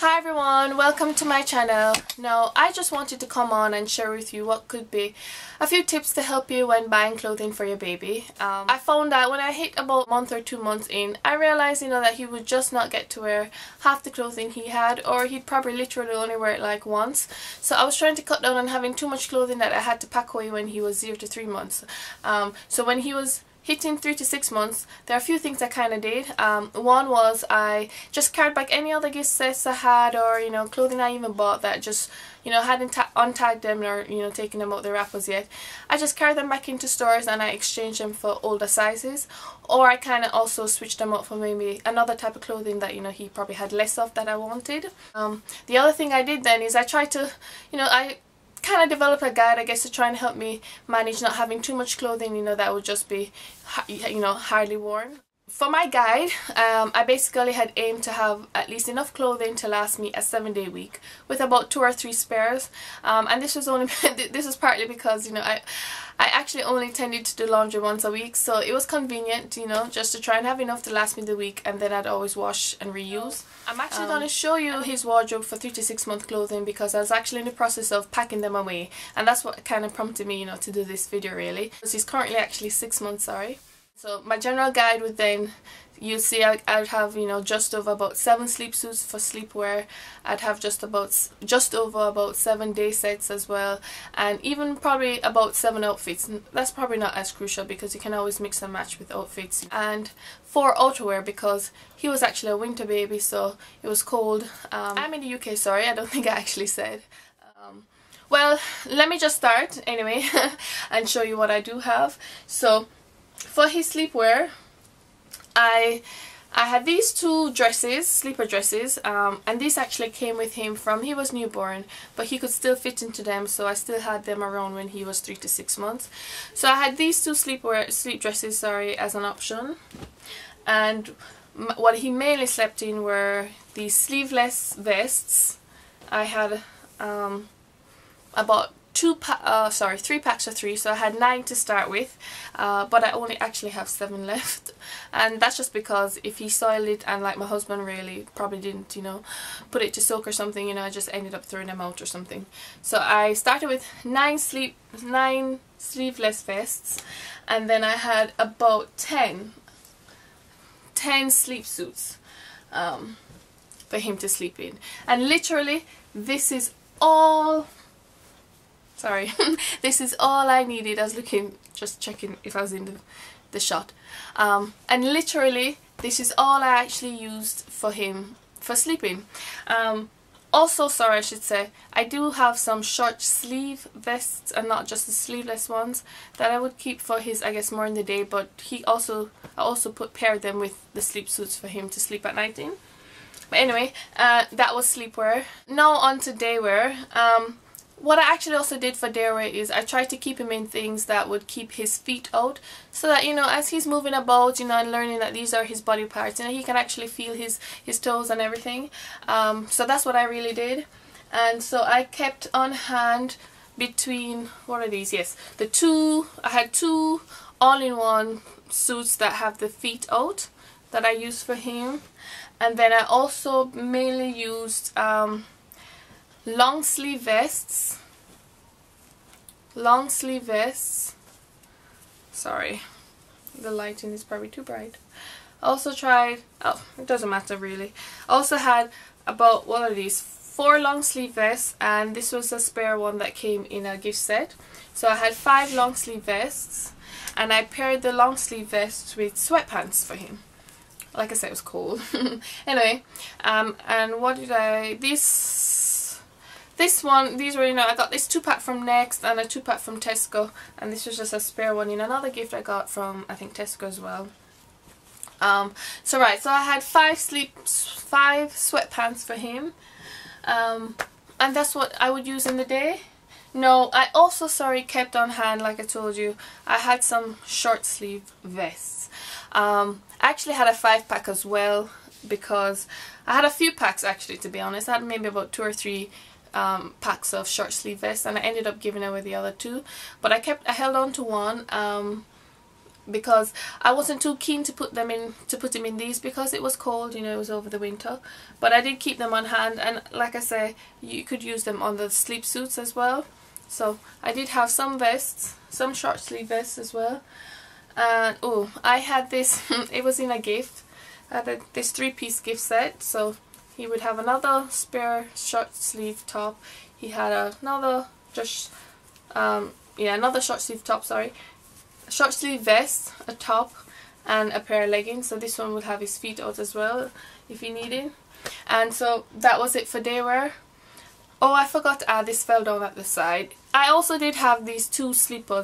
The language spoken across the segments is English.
Hi everyone, welcome to my channel. Now I just wanted to come on and share with you what could be a few tips to help you when buying clothing for your baby. I found that when I hit about a month or 2 months in, I realized that he would just not get to wear half the clothing he had, or he'd probably literally only wear it like once. So I was trying to cut down on having too much clothing that I had to pack away when he was 0 to 3 months. So when he was hitting 3 to 6 months, there are a few things I kind of did. One was I just carried back any other gift sets I had, or clothing I even bought that just hadn't untagged them or taken them out the wrappers yet. I just carried them back into stores and I exchanged them for older sizes, or I kind of also switched them up for maybe another type of clothing that he probably had less of that I wanted. The other thing I did then is I tried to I kind of develop a guide, I guess, to try and help me manage not having too much clothing that would just be hardly worn. For my guide, I basically had aimed to have at least enough clothing to last me a 7-day week with about 2 or 3 spares, and this was only this was partly because I actually only tended to do laundry once a week, so it was convenient just to try and have enough to last me the week, and then I'd always wash and reuse. I'm actually going to show you his wardrobe for 3 to 6 month clothing because I was actually in the process of packing them away, and that's what kind of prompted me to do this video really, because he's currently actually 6 months, sorry. So my general guide would then, you see, I'd have just over about 7 sleep suits for sleepwear. I'd have just over about 7 day sets as well, and even probably about 7 outfits. That's probably not as crucial because you can always mix and match with outfits, and 4 outerwear because he was actually a winter baby, so it was cold. I'm in the UK, sorry, I don't think I actually said. Well, let me just start anyway and show you what I do have. So for his sleepwear, I had these 2 dresses, sleeper dresses, and these actually came with him from he was newborn, but he could still fit into them, so I still had them around when he was 3 to 6 months. So I had these 2 sleep dresses, sorry, as an option, and what he mainly slept in were these sleeveless vests. I had about 3 packs of 3, so I had 9 to start with, but I only actually have 7 left, and that's just because if he soiled it, and like my husband really probably didn't put it to soak or something, I just ended up throwing them out or something. So I started with 9 sleeveless vests, and then I had about 10 sleep suits for him to sleep in, and literally this is all this is all I needed. I was just checking if I was in the shot, and literally this is all I actually used for him for sleeping. Also, sorry, I should say, I do have some short sleeve vests and not just the sleeveless ones that I would keep for his, I guess, more in the day, but I also paired them with the sleep suits for him to sleep at night in. But anyway, that was sleepwear. Now on to daywear. What I actually also did for daywear is I tried to keep him in things that would keep his feet out, so that as he's moving about and learning that these are his body parts, he can actually feel his toes and everything. So that's what I really did, and so I kept on hand between, what are these? Yes, I had 2 all-in-one suits that have the feet out that I used for him, and then I also mainly used long sleeve vests. Sorry, the lighting is probably too bright. Also tried, oh, it doesn't matter really. Also had about, what are these, 4 long sleeve vests, and this was a spare one that came in a gift set. So I had 5 long sleeve vests, and I paired the long sleeve vests with sweatpants for him. Like I said, it was cold. Anyway, and what did these were, I got this 2-pack from Next and a 2-pack from Tesco, and this was just a spare one in another gift I got from, I think, Tesco as well. So I had 5 sweatpants for him, and that's what I would use in the day. No, I also, kept on hand, like I told you, I had some short sleeve vests. I actually had a 5-pack as well, because I had a few packs actually, to be honest. I had maybe about 2 or 3 packs of short sleeve vests, and I ended up giving away the other 2, but I held on to one because I wasn't too keen to put him in these because it was cold, you know, it was over the winter. But I did keep them on hand, and like I say, you could use them on the sleep suits as well. So I did have some vests, some short sleeve vests as well. And oh, I had this it was in a gift. I had this 3-piece gift set. So he would have another spare short sleeve top. He had another just another short sleeve top, sorry. A short sleeve vest, a top, and a pair of leggings. So this one would have his feet out as well if he needed. And so that was it for day wear. Oh, I forgot to add, this fell down at the side. I also did have these two sleeper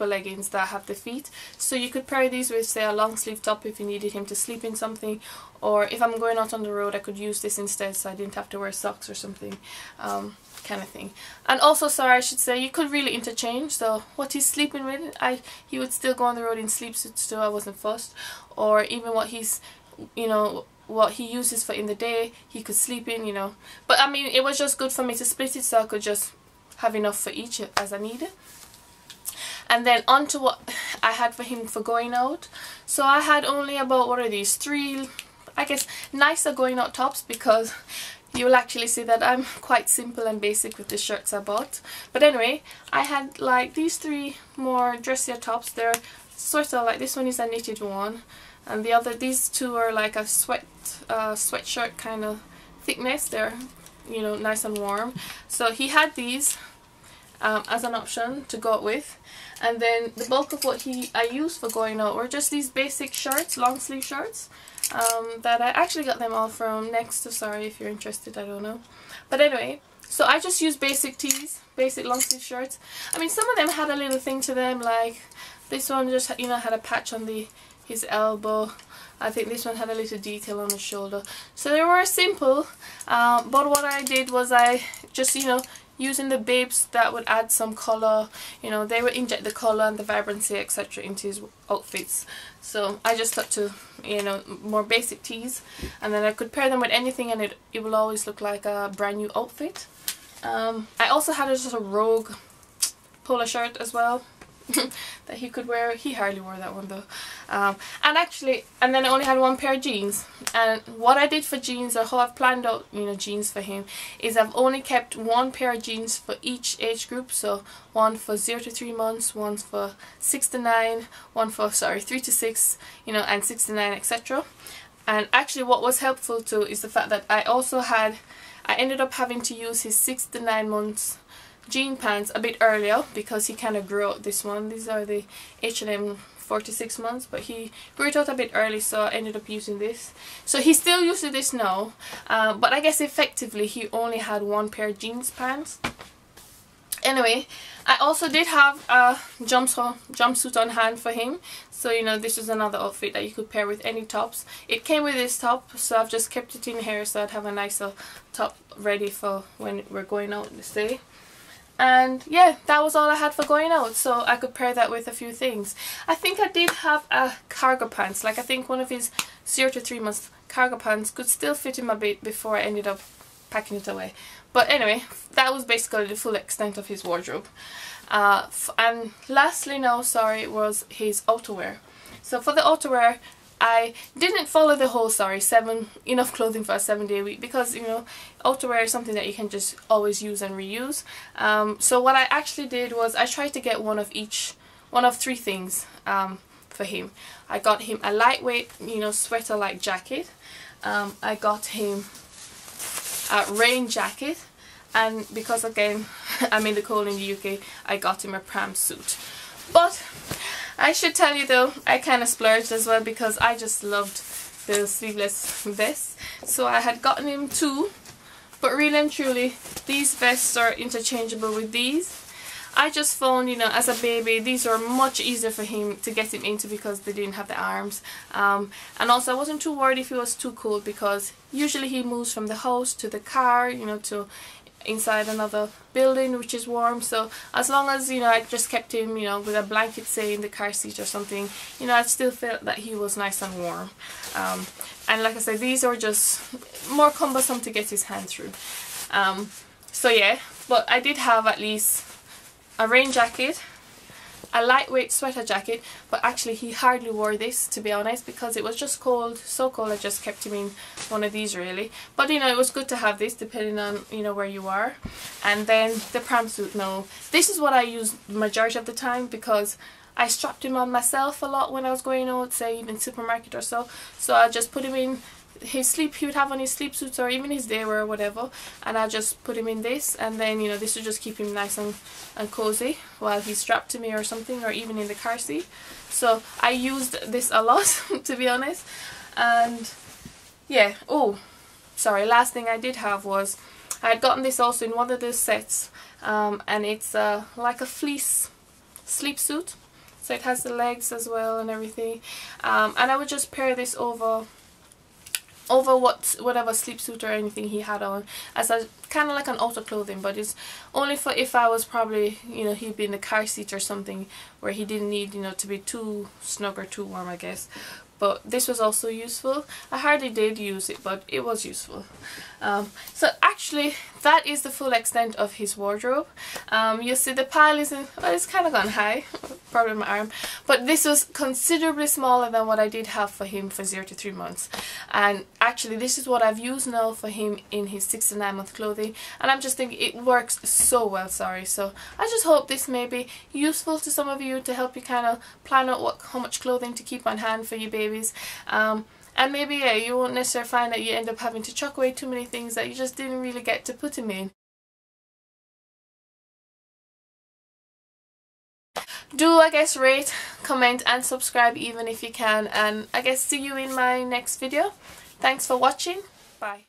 leggings that have the feet. So you could pair these with, say, a long sleeve top if you needed him to sleep in something. Or if I'm going out on the road, I could use this instead so I didn't have to wear socks or something. Kind of thing. And also, sorry, I should say, you could really interchange. So what he's sleeping with, he would still go on the road in sleep suits too. I wasn't fussed. Or even what he's, you know, what he uses for in the day, he could sleep in, you know. But I mean, it was just good for me to split it so I could just have enough for each as I needed. And then on to what I had for him for going out. So I had only about, what are these, 3, I guess, nicer going out tops, because you will actually see that I'm quite simple and basic with the shirts I bought. But anyway, I had like these 3 more dressier tops. They're sort of like, this one is a knitted one, and these 2 are like a sweatshirt kind of thickness. They're, you know, nice and warm. So he had these as an option to go out with. And then the bulk of what I used for going out were just these basic shirts, long sleeve shirts. That I actually got them all from Next to, sorry if you're interested, I don't know. But anyway, so I just used basic tees, basic long sleeve shirts. I mean, some of them had a little thing to them, like this one just, you know, had a patch on his elbow. I think this one had a little detail on the shoulder. So they were simple, but what I did was I just, you know, using the bibs that would add some colour, you know, they would inject the colour and the vibrancy, etc. into his outfits. So I just stuck to, you know, more basic tees, and then I could pair them with anything and it will always look like a brand new outfit. I also had just a Rogue polo shirt as well that he could wear. He hardly wore that one though. And then I only had 1 pair of jeans. And what I did for jeans, or how I've planned out, you know, jeans for him, is I've only kept 1 pair of jeans for each age group. So 1 for 0 to 3 months, 1 for 6 to 9, 1 for 3 to 6, you know, and 6 to 9, etc. And actually what was helpful too is the fact that I ended up having to use his 6 to 9 months jean pants a bit earlier, because he kind of grew out this one. These are the H&M 4 to 6 months, but he grew it out a bit early, so I ended up using this. So he's still using this now, but I guess effectively he only had 1 pair of jeans pants. Anyway, I also did have a jumpsuit on hand for him. So, you know, this is another outfit that you could pair with any tops. It came with this top, so I've just kept it in here so I'd have a nicer top ready for when we're going out this day. And yeah, that was all I had for going out, so I could pair that with a few things. I think I did have a cargo pants, like I think one of his 0 to 3 months cargo pants could still fit him a bit before I ended up packing it away. But anyway, that was basically the full extent of his wardrobe. And lastly now, sorry, was his outerwear. So for the outerwear, I didn't follow the whole, enough clothing for a 7-day week, because, you know, outerwear is something that you can just always use and reuse. So what I actually did was I tried to get one of 3 things for him. I got him a lightweight, you know, sweater-like jacket. I got him a rain jacket, and because again I'm in the cold in the UK, I got him a pram suit. But I should tell you though, I kind of splurged as well, because I just loved the sleeveless vests. So I had gotten him 2, but really and truly these vests are interchangeable with these. I just found, you know, as a baby, these are much easier for him to get him into because they didn't have the arms. And also I wasn't too worried if he was too cold, because usually he moves from the house to the car, you know, to inside another building which is warm. So as long as, you know, I just kept him, you know, with a blanket, say, in the car seat or something, you know, I still felt that he was nice and warm. And like I said, these are just more cumbersome to get his hand through. So yeah, but I did have at least a rain jacket, a lightweight sweater jacket, but actually he hardly wore this, to be honest, because it was just cold, so cold. I just kept him in one of these really. But you know, it was good to have this depending on, you know, where you are. And then the pram suit. Now this is what I use the majority of the time, because I strapped him on myself a lot when I was going out, say even supermarket or so. So I just put him in his sleep, he would have on his sleep suits or even his day wear or whatever, and I just put him in this, and then you know, this would just keep him nice and cozy while he's strapped to me or something, or even in the car seat. So I used this a lot to be honest. And yeah, oh sorry, last thing I did have was I had gotten this also in one of the sets, and it's like a fleece sleep suit, so it has the legs as well and everything, and I would just pair this over whatever sleep suit or anything he had on, as a kind of like an outer clothing, but it's only for if I was probably, you know, he'd be in the car seat or something where he didn't need, you know, to be too snug or too warm, I guess. But this was also useful. I hardly did use it, but it was useful. So actually that is the full extent of his wardrobe. You see the pile isn't, well, it's kind of gone high, probably my arm, but this was considerably smaller than what I did have for him for 0 to 3 months. And actually this is what I've used now for him in his 6 to 9 month clothing, and I'm just thinking it works so well, sorry. So I just hope this may be useful to some of you to help you kind of plan out how much clothing to keep on hand for your babies. And maybe yeah, you won't necessarily find that you end up having to chuck away too many things that you just didn't really get to put him in. Do I guess rate, comment and subscribe even if you can, and I guess see you in my next video. Thanks for watching. Bye.